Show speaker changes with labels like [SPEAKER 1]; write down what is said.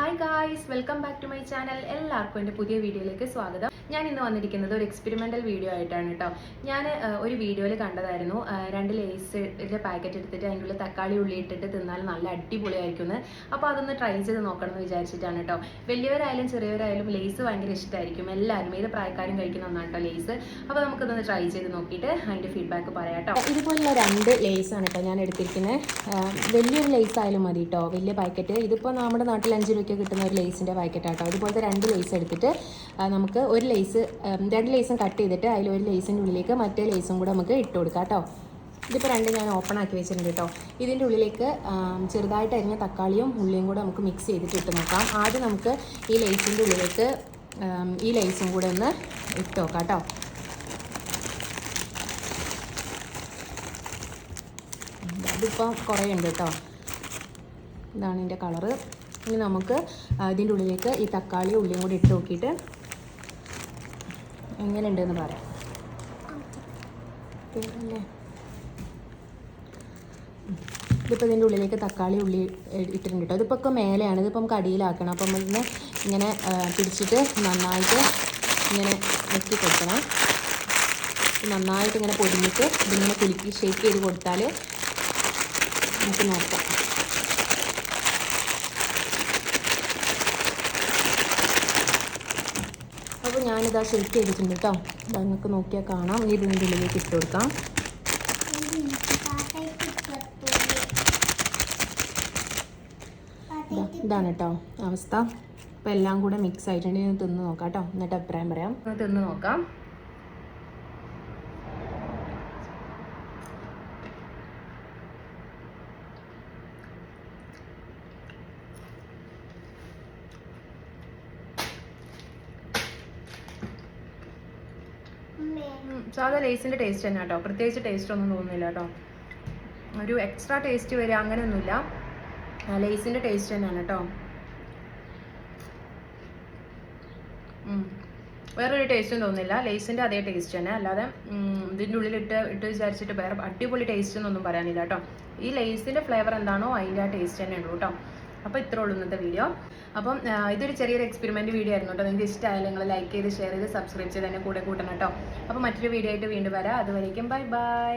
[SPEAKER 1] Hi guys, welcome back to my channel. എല്ലാവർക്കും എൻ്റെ പുതിയ വീഡിയോയിലേക്ക് സ്വാഗതം. ഞാൻ ഇന്ന് വന്നിരിക്കുന്നത് ഒരു എക്സ്പെരിമെൻ്റൽ വീഡിയോ ആയിട്ടാണ് കേട്ടോ. ഞാൻ ഒരു വീഡിയോയിൽ കണ്ടതായിരുന്നു 2 ലേസിൻ്റെ പാക്കറ്റ് എടുത്തിട്ട് അതിൻ്റെ ഉള്ളിൽ തക്കാളി ഉള്ളി ഇട്ടിട്ട് തിന്നാൽ നല്ല അടിപൊളിയായിരിക്കും എന്ന്. അപ്പോൾ അതൊന്ന് ട്രൈ ചെയ്ത് നോക്കണം എന്ന് വിചാരിച്ചിട്ടാണ് കേട്ടോ. വലിയവരായാലും ചെറിയവരായാലും ലേസ് ഭയങ്കര ഇഷ്ടമായിരിക്കും. എല്ലാവരും ഏത് പ്രായക്കാരും കഴിക്കുന്ന ഒന്നാണ് കേട്ടോ ലേസ്. അപ്പോൾ നമുക്കിതൊന്ന് ട്രൈ ചെയ്ത് നോക്കിയിട്ട് അതിൻ്റെ ഫീഡ്ബാക്ക് പറയാം കേട്ടോ. ഇതുപോലുള്ള 2 ലേസാണ് കേട്ടോ ഞാൻ എടുത്തിരിക്കുന്നത്. വലിയൊരു ലേസ് ആയാലും മതി കേട്ടോ, വലിയ പാക്കറ്റ്. ഇതിപ്പോൾ നമ്മുടെ നാട്ടിൽ 5 രൂപയ്ക്ക് കിട്ടുന്ന ഒരു ലേസിൻ്റെ പാക്കറ്റ് ആട്ടോ. ഇതുപോലത്തെ 2 ലേസ് എടുത്തിട്ട് നമുക്ക് ഒരു ലേസ് 2 ലേസും കട്ട് ചെയ്തിട്ട് അതിൽ ഒരു ലേസിൻ്റെ ഉള്ളിലേക്ക് മറ്റേ ലേസും കൂടെ നമുക്ക് ഇട്ട് കൊടുക്കാം കേട്ടോ. ഇതിപ്പോൾ 2 ഞാൻ ഓപ്പൺ ആക്കി വെച്ചിട്ടുണ്ട് കേട്ടോ. ഇതിൻ്റെ ഉള്ളിലേക്ക് ചെറുതായിട്ട് അരിഞ്ഞ തക്കാളിയും ഉള്ളിയും കൂടെ നമുക്ക് മിക്സ് ചെയ്തിട്ട് ഇട്ട് നോക്കാം. ആദ്യം നമുക്ക് ഈ ലേസിൻ്റെ ഉള്ളിലേക്ക് ഈ ലേസും കൂടെ ഒന്ന് ഇട്ട് നോക്കാം കേട്ടോ. ഇതിപ്പോൾ കുറേ ഉണ്ട് കേട്ടോ. ഇതാണ് ഇതിൻ്റെ കളറ്. ഇനി നമുക്ക് ഇതിൻ്റെ ഉള്ളിലേക്ക് ഈ തക്കാളി ഉള്ളിയും കൂടി ഇട്ട് നോക്കിയിട്ട് എങ്ങനെയുണ്ടെന്ന് പറയാം. പിന്നെ ഇതിപ്പോൾ ഇതിൻ്റെ ഉള്ളിലേക്ക് തക്കാളി ഉള്ളി ഇട്ടിട്ടുണ്ട് കേട്ടോ. ഇതിപ്പോൾ ഒക്കെ മേലെയാണ്, ഇതിപ്പോൾ നമുക്ക് അടിയിലാക്കണം. അപ്പം നമ്മളിങ്ങനെ ഇങ്ങനെ പിടിച്ചിട്ട് നന്നായിട്ട് ഇങ്ങനെ വെക്കി കൊടുക്കണം. നന്നായിട്ട് ഇങ്ങനെ പൊടിഞ്ഞിട്ട് ഇതിങ്ങനെ കുലുക്കി ഷേക്ക് ചെയ്ത് കൊടുത്താൽ നമുക്ക് നോക്കാം. അപ്പോൾ ഞാനിതാ ഷേക്ക് ചെയ്തിട്ടുണ്ട് കേട്ടോ. ഇതാ നിങ്ങൾക്ക് നോക്കിയാൽ കാണാം. ഇനി ഇതിൻ്റെ ഉള്ളിലേക്ക് ഇട്ട് കൊടുക്കാം. ഇതാണ് കേട്ടോ അവസ്ഥ. അപ്പോൾ എല്ലാം കൂടെ മിക്സ് ആയിട്ടുണ്ട്. ഞാൻ തിന്ന് നോക്കാം കേട്ടോ, എന്നിട്ട് അഭിപ്രായം പറയാം. തിന്ന് നോക്കാം. സാധാ ലേസിൻ്റെ ടേസ്റ്റ് തന്നെ കേട്ടോ. പ്രത്യേകിച്ച് ടേസ്റ്റ് ഒന്നും തോന്നുന്നില്ല കേട്ടോ. ഒരു എക്സ്ട്രാ ടേസ്റ്റ് വരിക അങ്ങനെയൊന്നുമില്ല. ലേസിൻ്റെ ടേസ്റ്റ് തന്നെയാണ് കേട്ടോ. വേറൊരു ടേസ്റ്റും തോന്നുന്നില്ല. ലേസിൻ്റെ അതേ ടേസ്റ്റ് തന്നെ, അല്ലാതെ ഇതിൻ്റെ ഉള്ളിൽ ഇട്ട് വിചാരിച്ചിട്ട് വേറെ അടിപൊളി ടേസ്റ്റ് എന്നൊന്നും പറയാനില്ല കേട്ടോ. ഈ ലേസിൻ്റെ ഫ്ലേവർ എന്താണോ അതിൻ്റെ ആ ടേസ്റ്റ് തന്നെ ഉള്ളൂ കേട്ടോ. അപ്പോൾ ഇത്രേ ഉള്ളൂ ഇന്നത്തെ വീഡിയോ. അപ്പം ഇതൊരു ചെറിയൊരു എക്സ്പെരിമെൻറ്റ് വീഡിയോ ആയിരുന്നു കേട്ടോ. നിങ്ങൾക്ക് ഇഷ്ടമായാലും നിങ്ങൾ ലൈക്ക് ചെയ്ത് ഷെയർ ചെയ്ത് സബ്സ്ക്രൈബ് ചെയ്ത് തന്നെ കൂടെ കൂട്ടണം കേട്ടോ. അപ്പോൾ മറ്റൊരു വീഡിയോ ആയിട്ട് വീണ്ടും വരാം. അതുവരേക്കും ബൈ ബൈ.